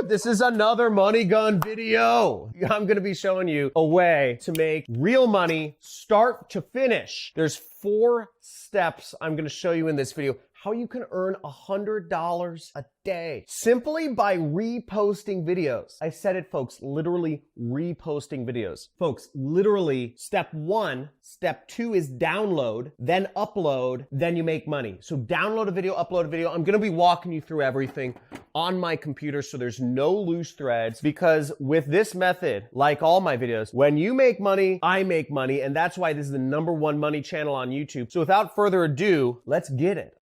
dude, this is another money gun video. I'm gonna be showing you a way to make real money start to finish. There's 4 steps I'm gonna show you in this video how you can earn $100 a day simply by reposting videos. I said it, folks, literally reposting videos. Folks, literally step 1, step 2 is download, then upload, then you make money. So download a video, upload a video. I'm gonna be walking you through everything on my computer so there's no loose threads, because with this method, like all my videos, when you make money, I make money, and that's why this is the #1 money channel on YouTube. So without further ado, let's get it.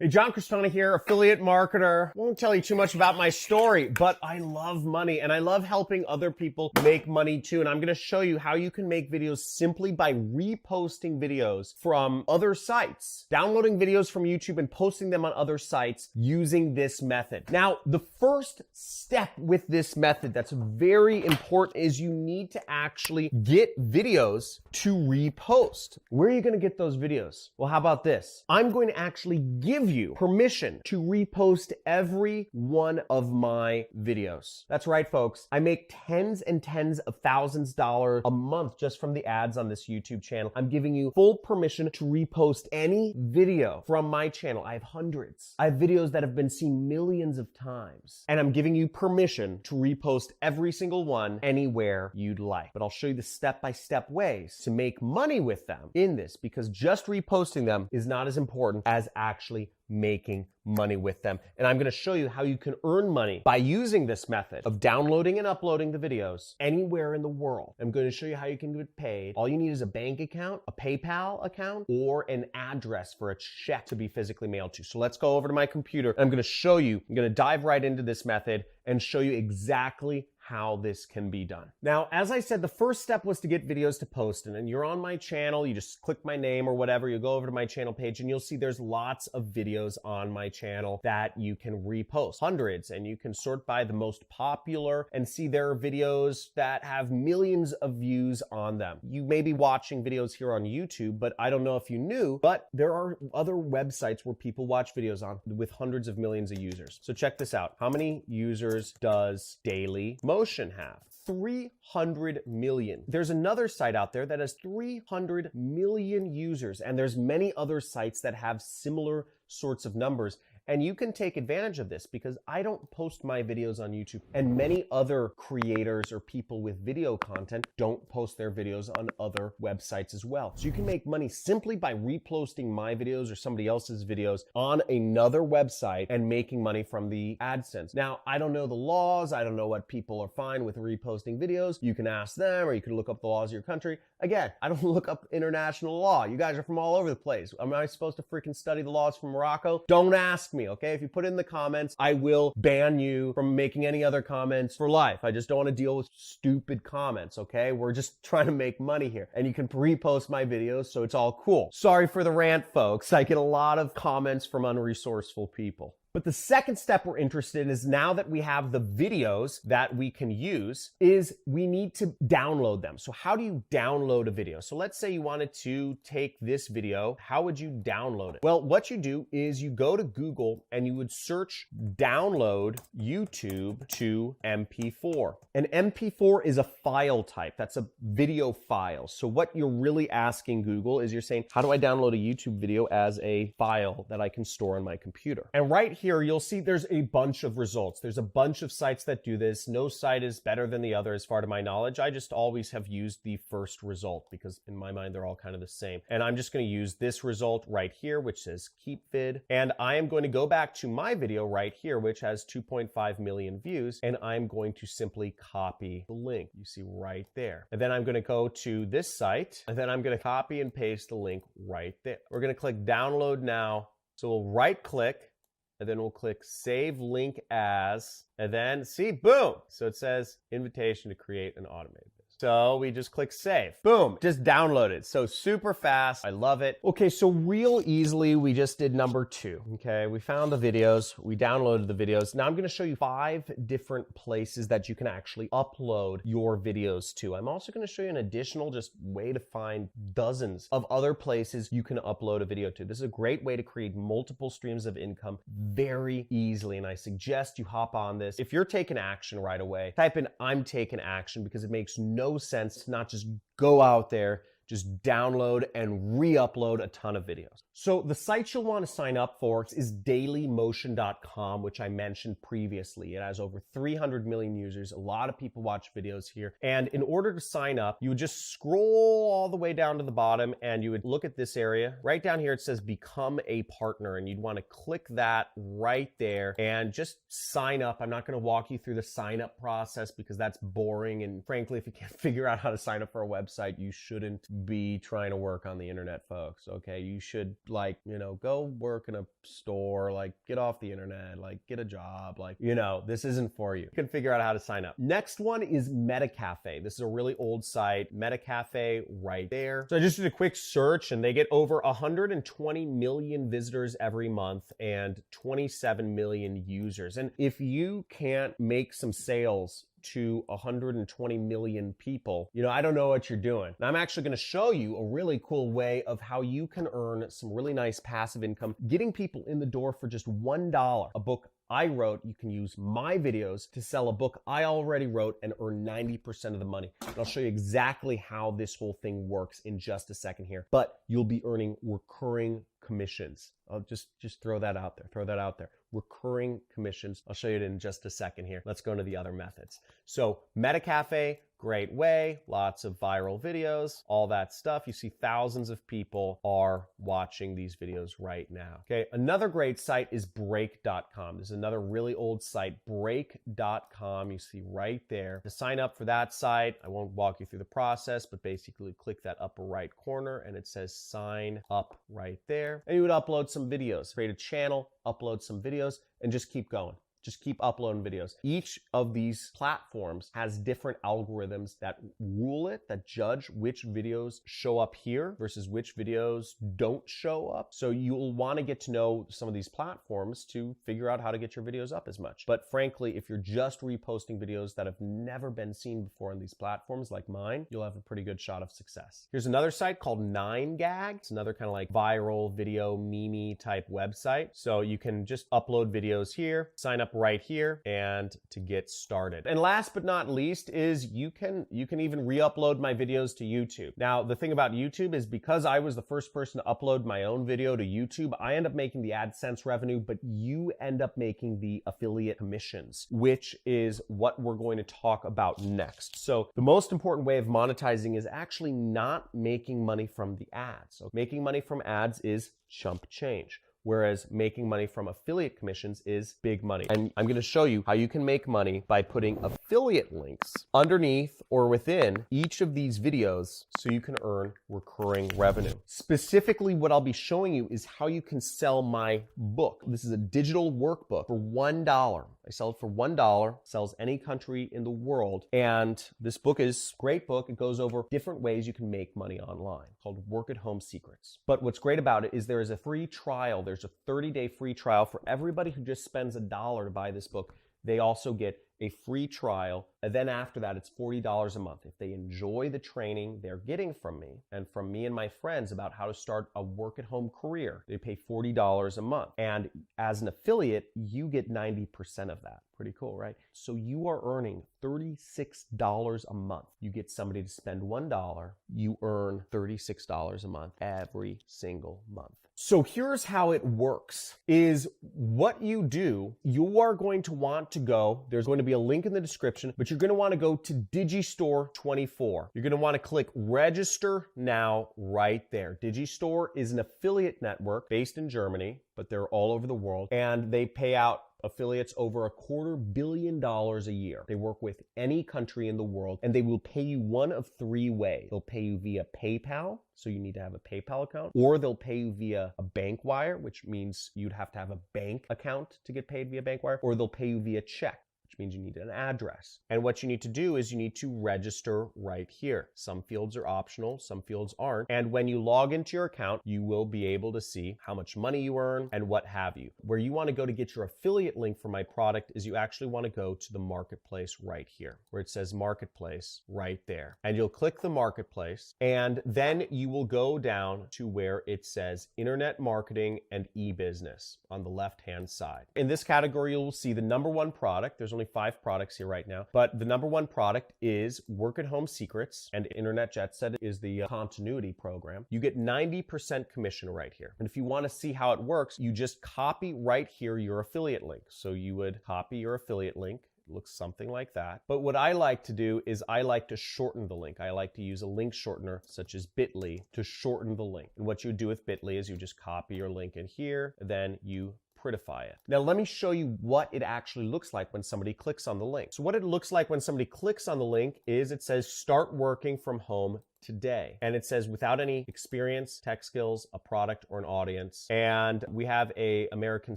Hey, John Cristana here, affiliate marketer. Won't tell you too much about my story, but I love money and I love helping other people make money too. And I'm gonna show you how you can make videos simply by reposting videos from other sites, downloading videos from YouTube and posting them on other sites using this method. Now, the first step with this method that's very important is you need to actually get videos to repost. Where are you gonna get those videos? Well, how about this? I'm going to actually give you permission to repost every one of my videos. That's right, folks. I make tens and tens of thousands of dollars a month just from the ads on this YouTube channel. I'm giving you full permission to repost any video from my channel. I have hundreds. I have videos that have been seen millions of times, and I'm giving you permission to repost every single one anywhere you'd like. But I'll show you the step-by-step ways to make money with them in this, because just reposting them is not as important as actually making money with them. And I'm gonna show you how you can earn money by using this method of downloading and uploading the videos anywhere in the world. I'm gonna show you how you can get paid. All you need is a bank account, a PayPal account, or an address for a check to be physically mailed to. So let's go over to my computer. I'm gonna show you, I'm gonna dive right into this method and show you exactly how this can be done. Now, as I said, the first step was to get videos to post, and then you're on my channel, you just click my name or whatever, you go over to my channel page and you'll see there's lots of videos on my channel that you can repost, hundreds, and you can sort by the most popular and see there are videos that have millions of views on them. You may be watching videos here on YouTube, but I don't know if you knew, but there are other websites where people watch videos on with hundreds of millions of users. So check this out. How many users does Daily Motion have? 300 million. There's another site out there that has 300 million users, and there's many other sites that have similar sorts of numbers. And you can take advantage of this because I don't post my videos on YouTube, and many other creators or people with video content don't post their videos on other websites as well. So you can make money simply by reposting my videos or somebody else's videos on another website and making money from the AdSense. Now, I don't know the laws. I don't know what people are fine with reposting videos. You can ask them, or you can look up the laws of your country. Again, I don't look up international law. You guys are from all over the place. Am I supposed to freaking study the laws from Morocco? Don't ask me, okay? If you put it in the comments, I will ban you from making any other comments for life. I just don't want to deal with stupid comments, okay? We're just trying to make money here. And you can repost my videos, so it's all cool. Sorry for the rant, folks. I get a lot of comments from unresourceful people. But the second step we're interested in is, now that we have the videos that we can use, is we need to download them. So how do you download a video? So let's say you wanted to take this video. How would you download it? Well, what you do is you go to Google and you would search download YouTube to MP4. An MP4 is a file type. That's a video file. So what you're really asking Google is, you're saying, how do I download a YouTube video as a file that I can store on my computer? And right here, you'll see there's a bunch of results. There's a bunch of sites that do this. No site is better than the other as far to my knowledge. I just always have used the first result because in my mind, they're all kind of the same. And I'm just going to use this result right here, which says keep vid. And I am going to go back to my video right here, which has 2.5 million views. And I'm going to simply copy the link you see right there. And then I'm going to go to this site, and then I'm going to copy and paste the link right there. We're going to click download now. So we'll right click, and then we'll click Save Link As, and then see, boom! So it says invitation to create an automated business. So we just click save. Boom, just download it. So super fast. I love it. Okay, so real easily, we just did number 2. Okay, we found the videos. We downloaded the videos. Now I'm going to show you 5 different places that you can actually upload your videos to. I'm also going to show you an additional just way to find dozens of other places you can upload a video to. This is a great way to create multiple streams of income very easily, and I suggest you hop on this. If you're taking action right away, type in "I'm taking action," because it makes no sense to not just go out there, just download and re-upload a ton of videos. So the site you'll want to sign up for is dailymotion.com, which I mentioned previously. It has over 300 million users. A lot of people watch videos here. And in order to sign up, you would just scroll all the way down to the bottom and you would look at this area. Right down here, it says become a partner, and you'd want to click that right there and just sign up. I'm not going to walk you through the sign up process because that's boring. And frankly, if you can't figure out how to sign up for a website, you shouldn't be trying to work on the internet, folks. Okay, you should, like, go work in a store, like get off the internet, like get a job, like, this isn't for you. You can figure out how to sign up. Next one is MetaCafe. This is a really old site. MetaCafe right there. So I just did a quick search and they get over 120 million visitors every month and 27 million users. And if you can't make some sales to 120 million people, I don't know what you're doing. And I'm actually going to show you a really cool way of how you can earn some really nice passive income, getting people in the door for just $1. A book I wrote, you can use my videos to sell a book I already wrote and earn 90% of the money. And I'll show you exactly how this whole thing works in just a second here. But you'll be earning recurring commissions. I'll just throw that out there. Recurring commissions. I'll show you it in just a second here. Let's go into the other methods. So MetaCafe, great way, lots of viral videos, all that stuff. You see thousands of people are watching these videos right now. Okay, another great site is break.com. This is another really old site, break.com. You see right there. To sign up for that site, I won't walk you through the process, but basically click that upper right corner and it says sign up right there. And you would upload some videos, create a channel, upload some videos, and just keep going. Just keep uploading videos. Each of these platforms has different algorithms that rule it, that judge which videos show up here versus which videos don't show up. So you'll want to get to know some of these platforms to figure out how to get your videos up as much. But frankly, if you're just reposting videos that have never been seen before on these platforms like mine, you'll have a pretty good shot of success. Here's another site called 9gag. It's another kind of like viral video meme type website. So you can just upload videos here, sign up right here, and to get started. And last but not least is you can even re-upload my videos to YouTube. Now, the thing about YouTube is because I was the first person to upload my own video to YouTube, I end up making the AdSense revenue, but you end up making the affiliate commissions, which is what we're going to talk about next. So the most important way of monetizing is actually not making money from the ads. So making money from ads is chump change, whereas making money from affiliate commissions is big money. And I'm going to show you how you can make money by putting affiliate links underneath or within each of these videos so you can earn recurring revenue. Specifically, what I'll be showing you is how you can sell my book. This is a digital workbook for $1. I sell it for $1, sells any country in the world. And this book is a great book. It goes over different ways you can make money online, called Work at Home Secrets. But what's great about it is there is a free trial. There's a 30-day free trial for everybody who just spends $1 to buy this book. They also get a free trial, and then after that, it's $40 a month. If they enjoy the training they're getting from me and from me and my friends about how to start a work-at-home career, they pay $40 a month. And as an affiliate, you get 90% of that. Pretty cool, right? So you are earning $36 a month. You get somebody to spend $1, you earn $36 a month every single month. So here's how it works, is what you do, you are going to want to go, there's going to be a link in the description, but you're going to want to go to Digistore 24. You're going to want to click register now right there. Digistore is an affiliate network based in Germany, but they're all over the world, and they pay out affiliates over $250 million a year. They work with any country in the world, and they will pay you one of 3 ways. They'll pay you via PayPal, so you need to have a PayPal account, or they'll pay you via a bank wire, which means you'd have to have a bank account to get paid via bank wire, or they'll pay you via check, which means you need an address. And what you need to do is you need to register right here. Some fields are optional, some fields aren't. And when you log into your account, you will be able to see how much money you earn and what have you. Where you want to go to get your affiliate link for my product is you actually want to go to the marketplace right here, where it says marketplace right there. And you'll click the marketplace, and then you will go down to where it says internet marketing and e-business on the left-hand side. In this category, you'll see the number one product. There's only 5 products here right now, but the number one product is Work at Home Secrets, and Internet Jet Set is the continuity program. You get 90% commission right here. And if you want to see how it works, you just copy right here your affiliate link. So you would copy your affiliate link. Looks something like that. But what I like to do is I like to shorten the link. I like to use a link shortener such as bit.ly to shorten the link. And what you do with bit.ly is you just copy your link in here, then you prettify it. Now let me show you what it actually looks like when somebody clicks on the link. So what it looks like when somebody clicks on the link is it says start working from home today. And it says without any experience, tech skills, a product, or an audience. And we have a American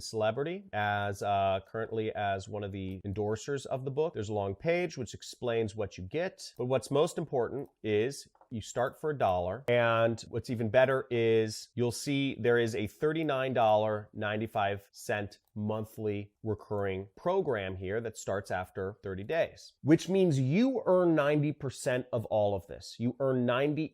celebrity as currently as one of the endorsers of the book. There's a long page which explains what you get. But what's most important is you start for $1. And what's even better is you'll see there is a $39.95 monthly recurring program here that starts after 30 days, which means you earn 90% of all of this. You earn 90%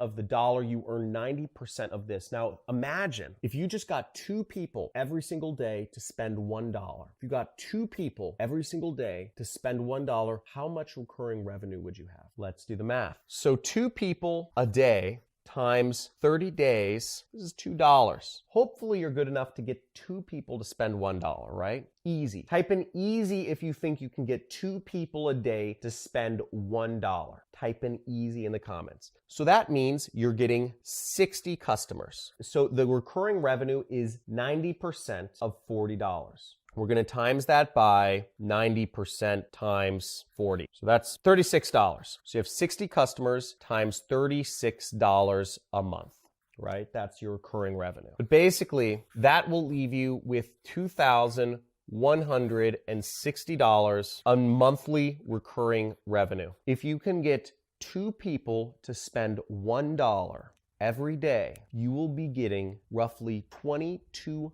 of the dollar, you earn 90% of this. Now imagine if you just got 2 people every single day to spend $1. If you got 2 people every single day to spend $1, how much recurring revenue would you have? Let's do the math. So 2 people a day times 30 days, this is $2. Hopefully you're good enough to get 2 people to spend $1, right? Easy. Type in easy if you think you can get 2 people a day to spend $1. Type in easy in the comments. So that means you're getting 60 customers. So the recurring revenue is 90% of $40. We're going to times that by 90% times 40. So that's $36. So you have 60 customers times $36 a month, right? That's your recurring revenue. But basically, that will leave you with $2,160 on monthly recurring revenue. If you can get 2 people to spend $1 every day, you will be getting roughly $2,200.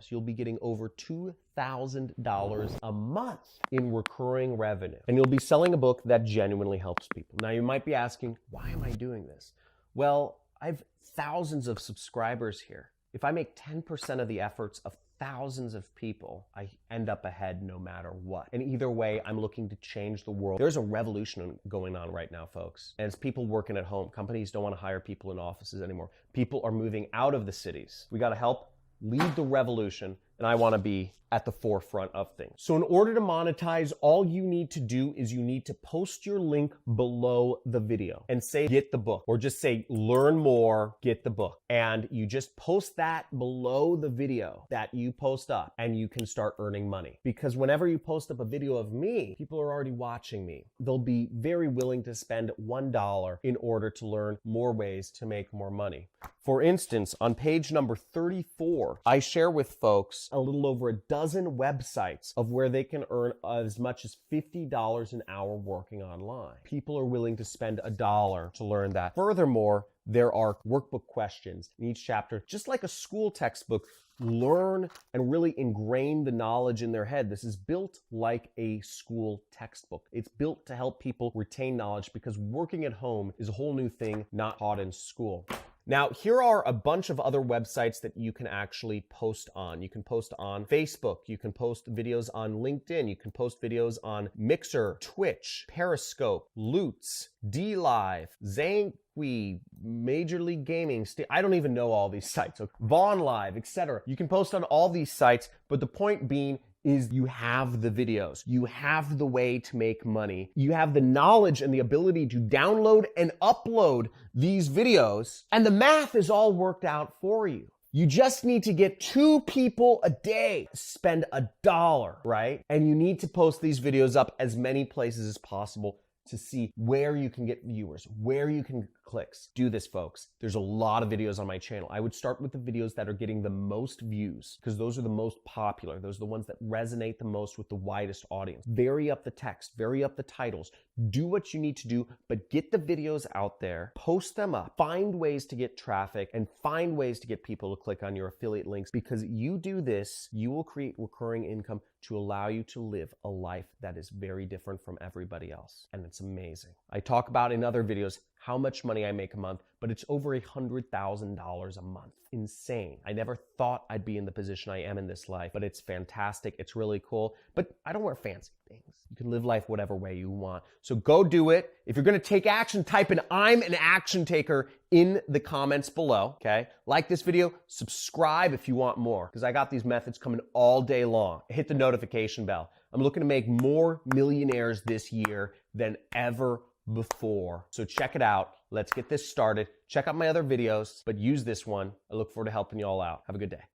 You'll be getting over $2,000 a month in recurring revenue. And you'll be selling a book that genuinely helps people. Now you might be asking, why am I doing this? Well, I have thousands of subscribers here. If I make 10% of the efforts of thousands of people, I end up ahead no matter what. And either way, I'm looking to change the world. There's a revolution going on right now, folks. And it's people working at home. Companies don't want to hire people in offices anymore. People are moving out of the cities. We got to help lead the revolution, and I want to be at the forefront of things. So in order to monetize, all you need to do is you need to post your link below the video and say, get the book, or just say, learn more, get the book. And you just post that below the video that you post up, and you can start earning money. Because whenever you post up a video of me, people are already watching me. They'll be very willing to spend $1 in order to learn more ways to make more money. For instance, on page number 34, I share with folks a little over a dozen websites of where they can earn as much as $50 an hour working online. People are willing to spend $1 to learn that. Furthermore, there are workbook questions in each chapter, just like a school textbook. Learn and really ingrain the knowledge in their head. This is built like a school textbook. It's built to help people retain knowledge, because working at home is a whole new thing not taught in school. Now, here are a bunch of other websites that you can actually post on. You can post on Facebook. You can post videos on LinkedIn. You can post videos on Mixer, Twitch, Periscope, Loots, DLive, Zanqui, Major League Gaming. I don't even know all these sites. So Vaughn Live, etc. You can post on all these sites, but the point being is you have the videos. You have the way to make money. You have the knowledge and the ability to download and upload these videos, and the math is all worked out for you. You just need to get 2 people a day to spend $1, right? And you need to post these videos up as many places as possible to see where you can get viewers, where you can get clicks. Do this, folks. There's a lot of videos on my channel. I would start with the videos that are getting the most views because those are the most popular. Those are the ones that resonate the most with the widest audience. Vary up the text, vary up the titles. Do what you need to do, but get the videos out there, post them up, find ways to get traffic, and find ways to get people to click on your affiliate links, because you do this, you will create recurring income to allow you to live a life that is very different from everybody else. And it's amazing. I talk about in other videos how much money I make a month, but it's over $100,000 a month. Insane. I never thought I'd be in the position I am in this life, but it's fantastic. It's really cool. But I don't wear fancy things. You can live life whatever way you want. So go do it. If you're going to take action, type in "I'm an action taker" in the comments below, okay? Like this video, subscribe if you want more, because I got these methods coming all day long. Hit the notification bell. I'm looking to make more millionaires this year than ever before. So check it out. Let's get this started. Check out my other videos, but use this one. I look forward to helping you all out. Have a good day.